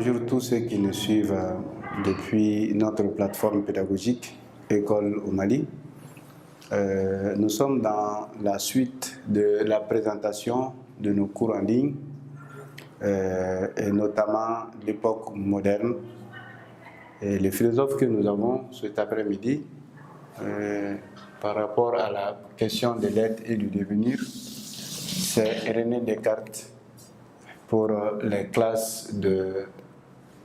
Bonjour tous ceux qui nous suivent depuis notre plateforme pédagogique École au Mali. Nous sommes dans la suite de la présentation de nos cours en ligne, et notamment l'époque moderne. Et les philosophes que nous avons cet après-midi, par rapport à la question de l'être et du devenir, c'est René Descartes pour les classes de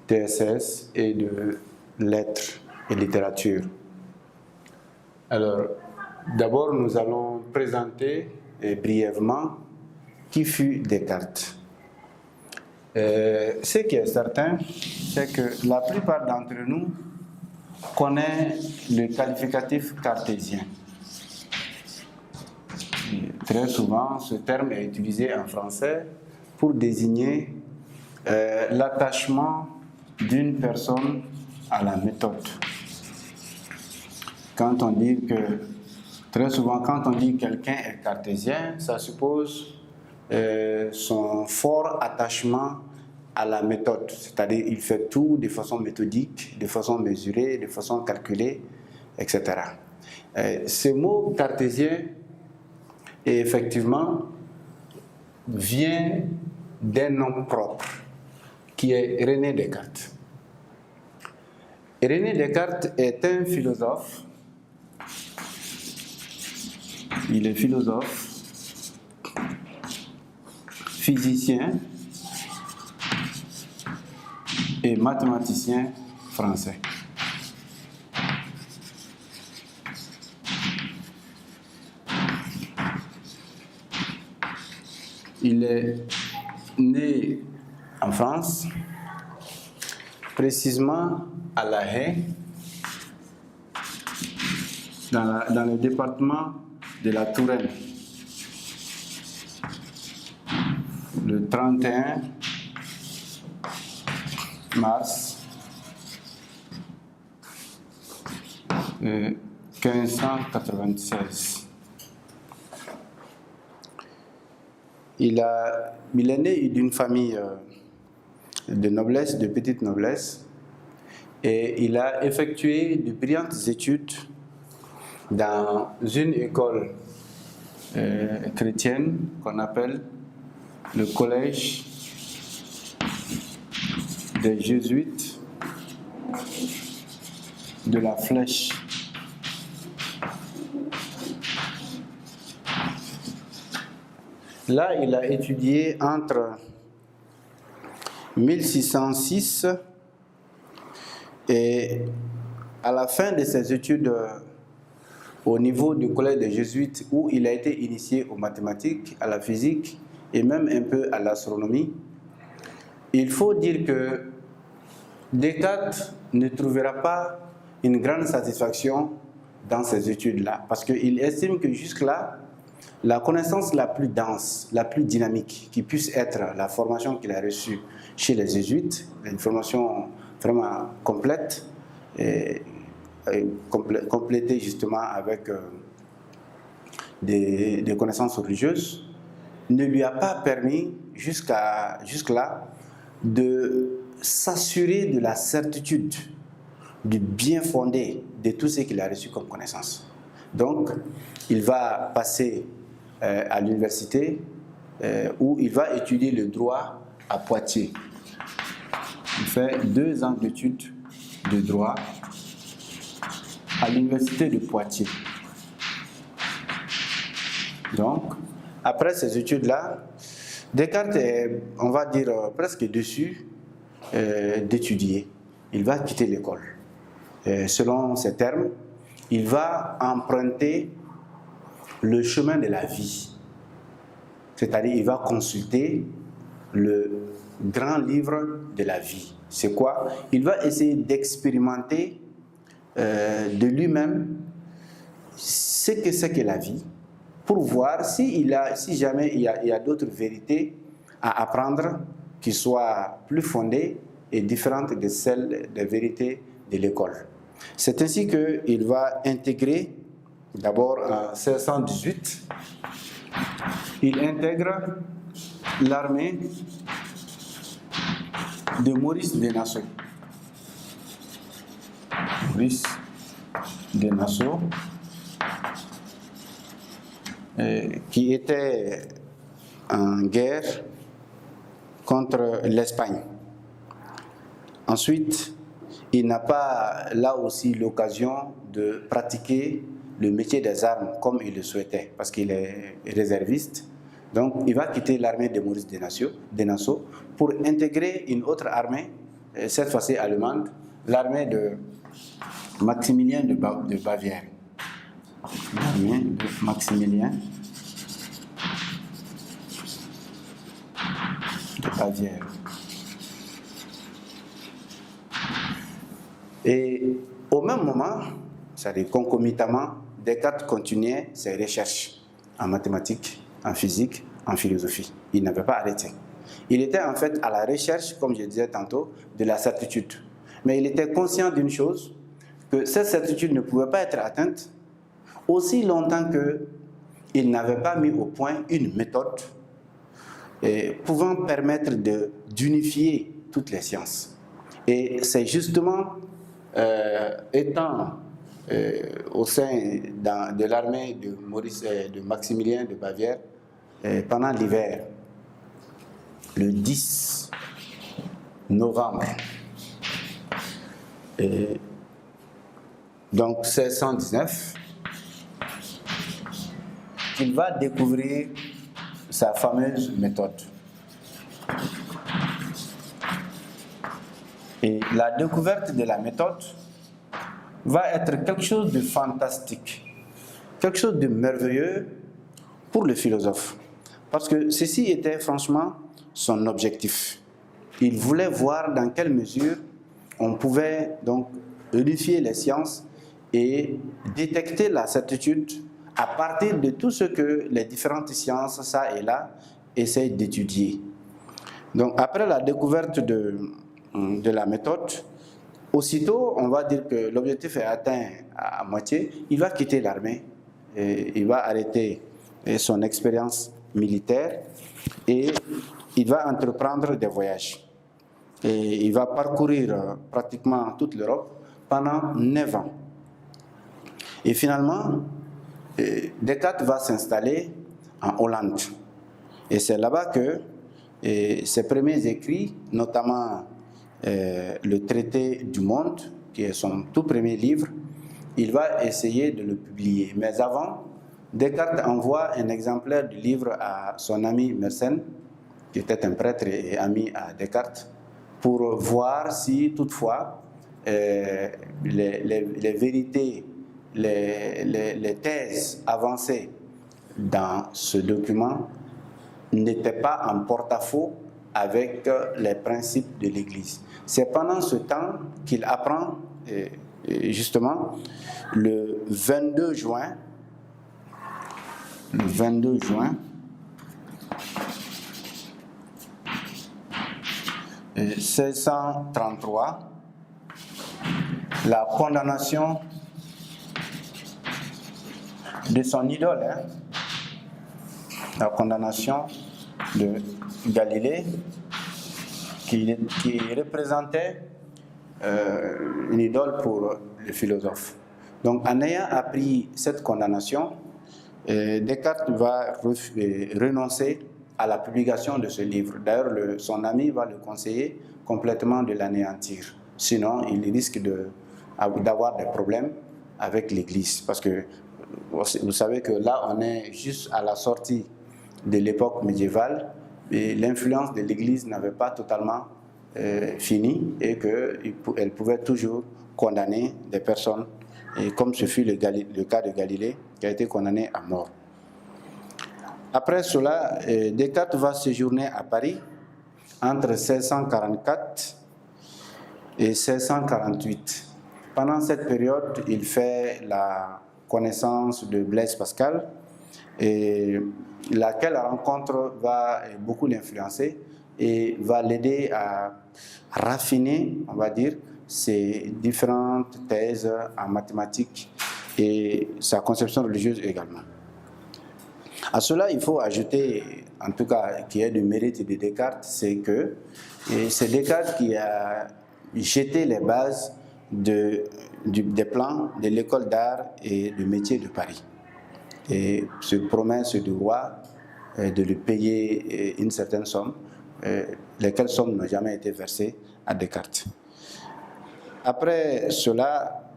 TSS et de lettres et littérature. Alors, d'abord, nous allons présenter brièvement qui fut Descartes. Ce qui est certain, c'est que la plupart d'entre nous connaissent le qualificatif cartésien. Très souvent, ce terme est utilisé en français pour désigner l'attachement d'une personne à la méthode. Quand on dit que, très souvent, quand on dit que quelqu'un est cartésien, ça suppose son fort attachement à la méthode, c'est-à-dire il fait tout de façon méthodique, de façon mesurée, de façon calculée, etc. Ce mot cartésien, effectivement, vient d'un nom propre, qui est René Descartes. Et René Descartes est un philosophe. Il est philosophe, physicien et mathématicien français. Il est né en France, précisément à La Haye, dans le département de la Touraine, le 31 mars 1596. Il est né d'une famille de noblesse, de petite noblesse, et il a effectué de brillantes études dans une école chrétienne qu'on appelle le collège des Jésuites de la Flèche. Là, il a étudié entre 1606 et à la fin de ses études au niveau du collège des Jésuites, où il a été initié aux mathématiques, à la physique et même un peu à l'astronomie. Il faut dire que Descartes ne trouvera pas une grande satisfaction dans ces études-là, parce qu'il estime que jusque-là, la connaissance la plus dense, la plus dynamique, qui puisse être la formation qu'il a reçue chez les Jésuites, une formation vraiment complète, et complétée justement avec des connaissances religieuses, ne lui a pas permis jusque-là de s'assurer de la certitude, du bien fondé de tout ce qu'il a reçu comme connaissance. Donc, il va passer à l'université où il va étudier le droit à Poitiers. Il fait 2 ans d'études de droit à l'université de Poitiers. Donc, après ces études-là, Descartes est, on va dire, presque déçu d'étudier. Il va quitter l'école. Selon ses termes, il va emprunter le chemin de la vie. C'est-à-dire, il va consulter le grand livre de la vie. C'est quoi? Il va essayer d'expérimenter de lui-même ce que c'est que la vie, pour voir si jamais il y a d'autres vérités à apprendre qui soient plus fondées et différentes de celles des vérités de l'école. C'est ainsi qu'il va intégrer, d'abord en 1618, il intègre l'armée de Maurice de Nassau. Maurice de Nassau, qui était en guerre contre l'Espagne. Ensuite, il n'a pas là aussi l'occasion de pratiquer le métier des armes comme il le souhaitait, parce qu'il est réserviste. Donc, il va quitter l'armée de Maurice de Nassau pour intégrer une autre armée, cette fois-ci allemande, l'armée de Maximilien de Bavière. L'armée de Maximilien de Bavière. Et au même moment, c'est-à-dire concomitamment, Descartes continuait ses recherches en mathématiques, en physique, en philosophie. Il n'avait pas arrêté. Il était en fait à la recherche, comme je disais tantôt, de la certitude. Mais il était conscient d'une chose, que cette certitude ne pouvait pas être atteinte aussi longtemps qu'il n'avait pas mis au point une méthode pouvant permettre d'unifier toutes les sciences. Et c'est justement étant au sein de l'armée de Maximilien de Bavière pendant l'hiver, le 10 novembre, donc 1619, qu'il va découvrir sa fameuse méthode. Et la découverte de la méthode va être quelque chose de fantastique, quelque chose de merveilleux pour le philosophe. Parce que ceci était franchement son objectif. Il voulait voir dans quelle mesure on pouvait donc unifier les sciences et détecter la certitude à partir de tout ce que les différentes sciences, ça et là, essayent d'étudier. Donc après la découverte de la méthode, aussitôt, on va dire que l'objectif est atteint à moitié, il va quitter l'armée, il va arrêter son expérience militaire et il va entreprendre des voyages. Et il va parcourir pratiquement toute l'Europe pendant 9 ans. Et finalement, Descartes va s'installer en Hollande. Et c'est là-bas que ses premiers écrits, notamment le traité du monde, qui est son tout premier livre, il va essayer de le publier. Mais avant, Descartes envoie un exemplaire du livre à son ami Mersenne, qui était un prêtre et ami à Descartes, pour voir si toutefois les vérités, les thèses avancées dans ce document n'étaient pas en porte-à-faux avec les principes de l'Église. C'est pendant ce temps qu'il apprend, justement, le 22 juin 1633, la condamnation de son idole, la condamnation de Galilée, qui représentait une idole pour le philosophe. Donc, en ayant appris cette condamnation, Descartes va renoncer à la publication de ce livre. D'ailleurs, son ami va le conseiller complètement de l'anéantir. Sinon, il risque d'avoir des problèmes avec l'Église. Parce que vous savez que là, on est juste à la sortie de l'époque médiévale et l'influence de l'Église n'avait pas totalement fini et qu'elle pouvait toujours condamner des personnes, et comme ce fut le cas de Galilée, qui a été condamné à mort. Après cela, Descartes va séjourner à Paris entre 1644 et 1648. Pendant cette période, il fait la connaissance de Blaise Pascal, et laquelle rencontre va beaucoup l'influencer et va l'aider à raffiner, on va dire, ses différentes thèses en mathématiques et sa conception religieuse également. À cela, il faut ajouter, en tout cas, qui est du mérite de Descartes, c'est que c'est Descartes qui a jeté les bases des plans de l'école d'art et de métier de Paris. Et se promesse du roi de lui payer une certaine somme, lesquelles sommes n'ont jamais été versées à Descartes. Après cela,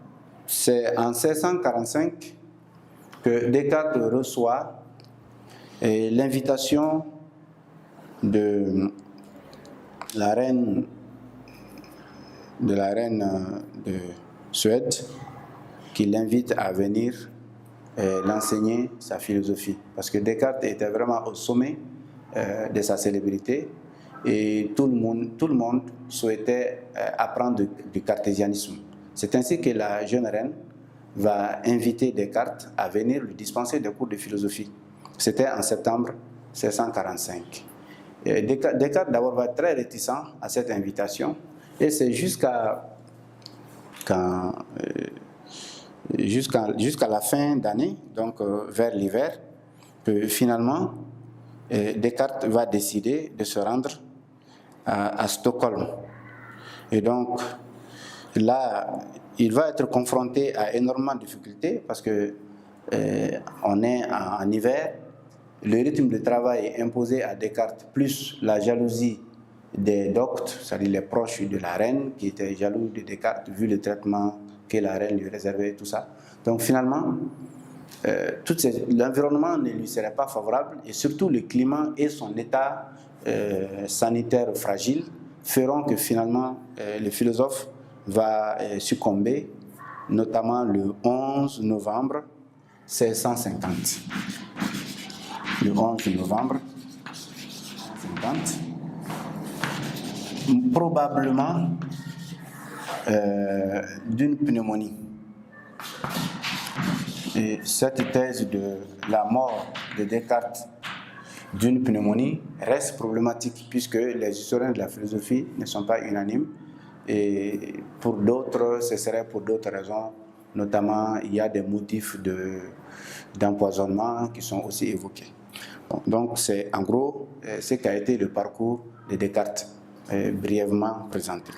c'est en 1645 que Descartes reçoit l'invitation de la reine de Suède, qui l'invite à venir l'enseigner sa philosophie. Parce que Descartes était vraiment au sommet de sa célébrité et tout le monde souhaitait apprendre du cartésianisme. C'est ainsi que la jeune reine va inviter Descartes à venir lui dispenser des cours de philosophie. C'était en septembre 1645. Descartes d'abord va être très réticent à cette invitation et c'est jusqu'à la fin d'année, donc vers l'hiver, que finalement Descartes va décider de se rendre à Stockholm. Et donc là, il va être confronté à énormément de difficultés parce que on est en hiver, le rythme de travail est imposé à Descartes, plus la jalousie des doctes, c'est-à-dire les proches de la reine qui étaient jaloux de Descartes vu le traitement que la reine lui réservait et tout ça. Donc finalement, l'environnement ne lui serait pas favorable et surtout le climat et son état sanitaire fragile feront que finalement le philosophe va succomber, notamment le 11 novembre 1650. Le 11 novembre 1650, probablement d'une pneumonie. Et cette thèse de la mort de Descartes d'une pneumonie reste problématique puisque les historiens de la philosophie ne sont pas unanimes et pour d'autres, ce serait pour d'autres raisons, notamment il y a des motifs d'empoisonnement qui sont aussi évoqués. Donc c'est en gros ce qu'a été le parcours de Descartes, brièvement présenté.